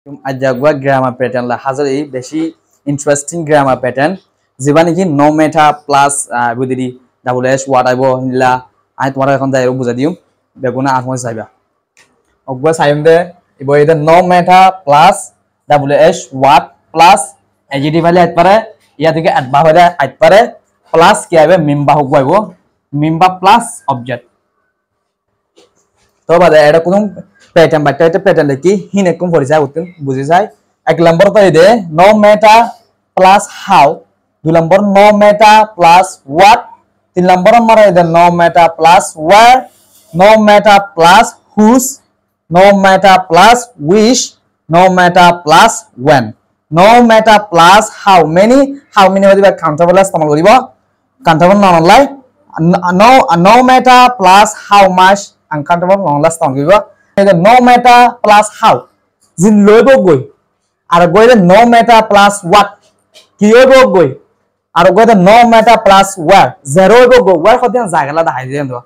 Ajagwa grammar pattern la hazari beshi interesting grammar pattern jibani ki no meta plus budiri double s what aibo nila ai tomara ekhon jai buja dium beguna akhon saiba ogba saimde ibo ida no meta plus double s what plus adjective ale atpare iya theke adverb ale atpare plus ki aibe member hogbo aibo member plus object to bada eta kunum pattern by pattern leki hine kum for jai utun buji jai ek number to ide no matter plus how du number no matter plus what tin number mara ide no matter plus where no matter plus whose no matter plus which no matter plus when no matter plus how many hobi countable istemal koribo countable non lai no matter plus how much uncountable non last istemal koribo no matter plus how jin loibo goi ar goide no matter plus what kiyobo goi ar goide no matter plus where zero go where khodian jagala da haiden do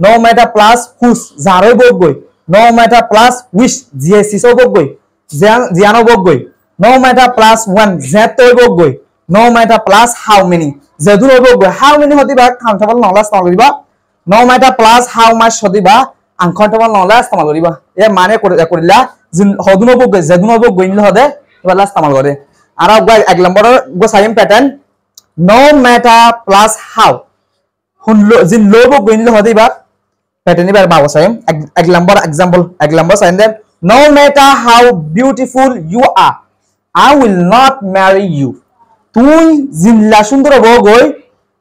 no matter plus whose zaro goi no matter plus which jc so goi jiano goi no matter plus when zeto goi no matter plus how many zedu goi how many hodiba countable non last koriba no matter plus how much hodiba uncountable non last istemal koriba e mane korila jin hoduno bogge zeduno bogge inle hode ebar last istemal kore ara ek number go same pattern no matter plus how hunlo jin lo bogge inle hode ebar pattern ebar bago same ek number example ek number same them no matter how beautiful you are I will not marry you তুই jin la sundor bogoi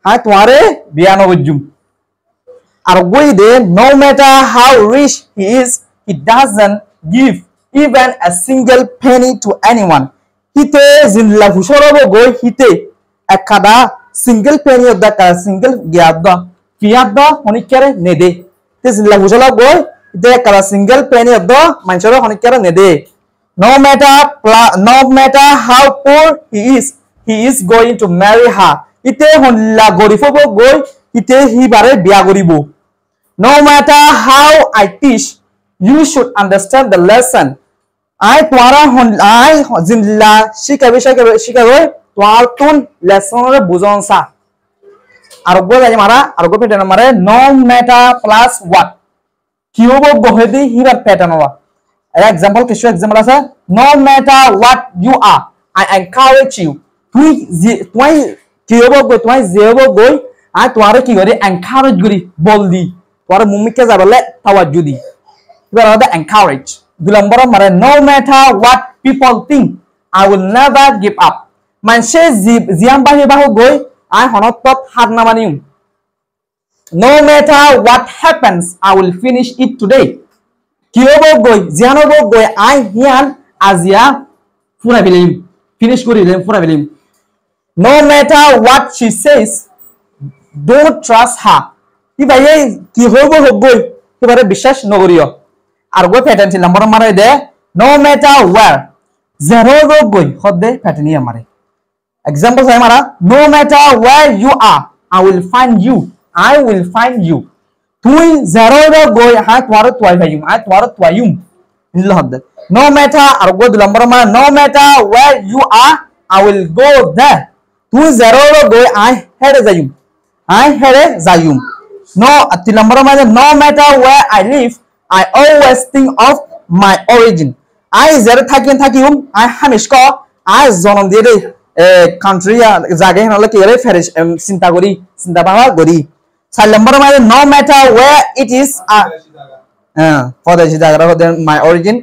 ha তোমারে বিয়া নবজুম আর গোইদে no matter how rich he is he doesn't give even a single penny to anyone hite jinla hushorobo goi hite ekada single penny of the single gyadda fiadda honikere nede te jinla husholo goi hite ekada single penny of the manchoro honikere nede no matter how poor he is going to marry her ite honla gorifobo goi hite hi bare biya goribo no matter how I teach you should understand the lesson I twara I jinla shikabe twar tun lesson re bujon sa argo jani mara argo pattern mare no matter plus what kiyobo gohedi hibar pattern wa example kisho example asa no matter what you are I encourage you তুই কিyobo go তুই jebo go I twara ki gori encourage gori boldi twara mumike jabale tawajjudi ebar ada encourage দুলম্বর মারে no matter what people think I will never give up মানসে জিয়াম বাহি বাহু গই I হনতত হার না মানিম no matter what happens I will finish it today কিয়ব গই জিয়ানব গই I হিয়ান আজিয়া পুরা বিলিম finish করিলেম পুরা বিলিম no matter what she says don't trust her কি ভাই কি হইব হগই এবারে বিশ্বাস নগরিও আর গো প্যাটার্ন ছিল নম্বর মারে দে no matter where zero go goi hodde pattern hi amare example sai mara no matter where you are I will find you tui zero go goi ha twar twai bhayum I twar twayum inlo hodde no matter ar go number mara no matter where you are I will go there tui zero go goi I hede jayum no ati number mara no matter where I live I always think of my origin I zero থাকিম I হামিশক I জনম দিয়ে দে country জায়গা হলে কি রে Ferris চিন্তা ভাবনা করি 4 নম্বর মানে no matter where it is ফদেশি জায়গা হতে my origin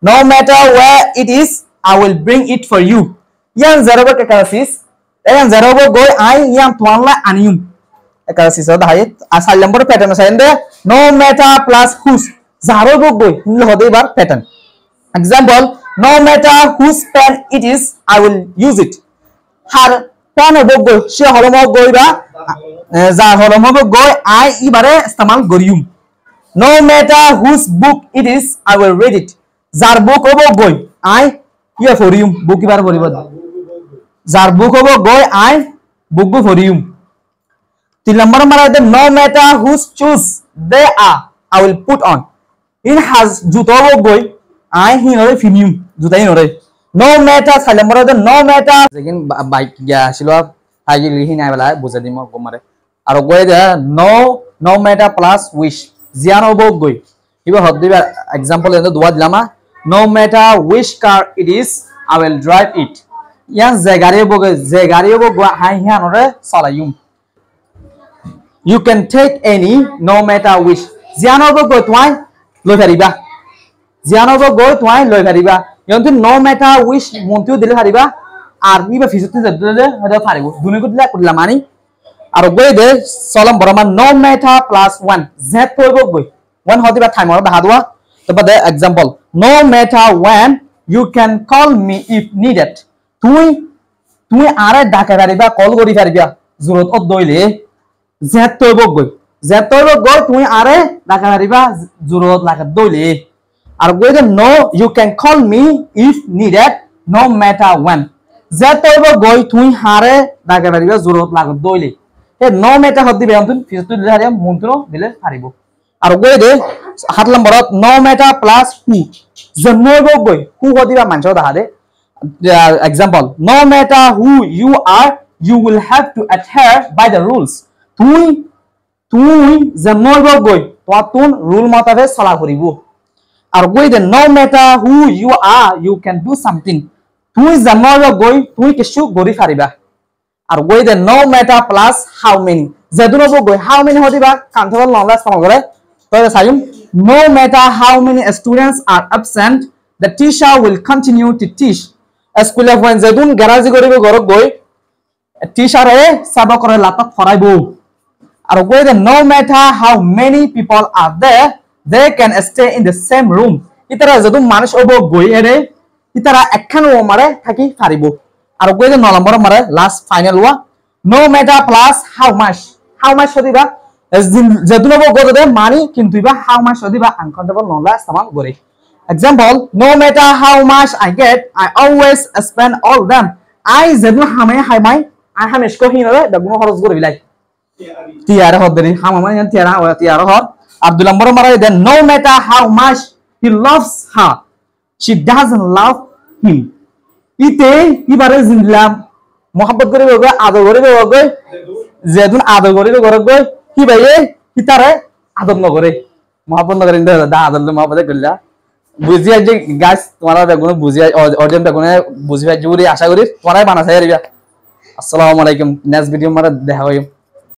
no matter where it is I will bring it for you Ian zero K কারাসিস Ian zero go I ইয়ান তোয়ানলা আনিম কারাসিস দাই 4 নম্বর pattern সাইন্ডে no matter plus whose zaro go goi inlo hode bar pattern example no matter whose pen it is I will use it har pen go goi she holomo goi ba za holomo go goi I ibare istemal goriyum no matter whose book it is I will read it jar book go goi I here foriyum book ibar boribo jar book go goi I book go foriyum til number mara de no matter whose shoes they are I will put on in has juto go goi I hinore finium দুটাই নৰে no matter চাইলে মৰে no matter যেকিন bike গিয়া আছিল হাইজি লিখি নাই বলা বুঝা দিম কমারে আর গৈ দে no matter plus wish জিয়ান হব গৈ ইবা হদ দিবা एग्जांपल এনে দুয়া দিলামা no matter which car it is I will drive it ইয়ান যে গাড়ি হব গৈ high হিয়ানরে চলাইম you can take any no matter which জিয়ান হব গৈ তুই লৈ পারিবা জিয়ান হব গৈ তুই লৈ পারিবা यंतु no matter which মন্ত্রী দিলে পারিবা আর ইবা ফিজতে দিলে হদা পারিব দুনে কইলা কইলা মানি আর গৈ দে সলম বরমান no matter plus 1 z কইব গৈ 1 হদিবা টাইমর বাহাদুয়া তবে দে example no matter when you can call me if needed তুই আরে ডাকা পারিবা কল করি পারিবা জরুরত অ দইলে z কইব গৈ তুই আরে ডাকা পারিবা জরুরত লাগা দইলে আর গৈ দে no you can call me if needed no matter when z কইব গৈ তুই হারে ডাকা পারিবা জরুরত লাগা দইলে এ no matter হদি বেয়ন্তন ফিজতু দিলে হারিয়া মন্ত্র দিলে পারিব আর গৈ দে 7 নম্বরত no matter plus who জন্মইব গৈ who হদিবা মানছ দেখা দে example no matter who you are you will have to adhere by the rules তুই জন্মইব গৈ তোন রুল মতাবে চলা করিব আর গৈ দে no matter who you are you can do something তুই জন্মইব গৈ তুই কিছু গরি পারিবা আর গৈ দে no matter plus how many যেদুনব গৈ how many হদিবা কান্থল নলা সম করে তবে Saim no matter how many students are absent the teacher will continue to teach school of one যেদুন গ্যারাজি করিব ঘর গৈ টিচারে সাব করে লাতক ফরাইব আর গৈ দে no matter how many people are there they can stay in the same room ইতারা যেদুন মানুষ হব গৈ এরে ইতারা একখান রুমে থাকি পারিব আর গৈ দে 9 নম্বর মারে লাস্ট ফাইনাল ওয়া no matter plus how much হদিবা যেদুন হব গৈ দে মানি কিন্তু ইবা how much হদিবা আনকাউন্টেবল নলা সমান করে example no matter how much I get I always spend all them I যেদুন হামে হাইমাই I হামেশ কো হিনরে দগুন খরচ করে বিলাই তিয়ারে হদরি হামামাই তিয়ারা হয় তিয়ারা হর আর 2 নম্বর মারে দেন no matter how much he loves her she doesn't love him ইতে ইবারে জিনলাম মোহাব্বত করিব গো আদর করিব গো যেদুন আদর করিব গো কি ভাইয়ে ইতারে আদর ন করে মোহাব্বত ন করে দা আদর মোহাব্বত কইলা বুঝিয়া যে গাছ তোমারা বেগুনে বুঝিয়া অডিয়েন্স বেগুনে বুঝিয়া জুরি আশা করি তোমারাই বানাসাই আসসালামু আলাইকুম নেক্সট ভিডিও মারা দেখা হইব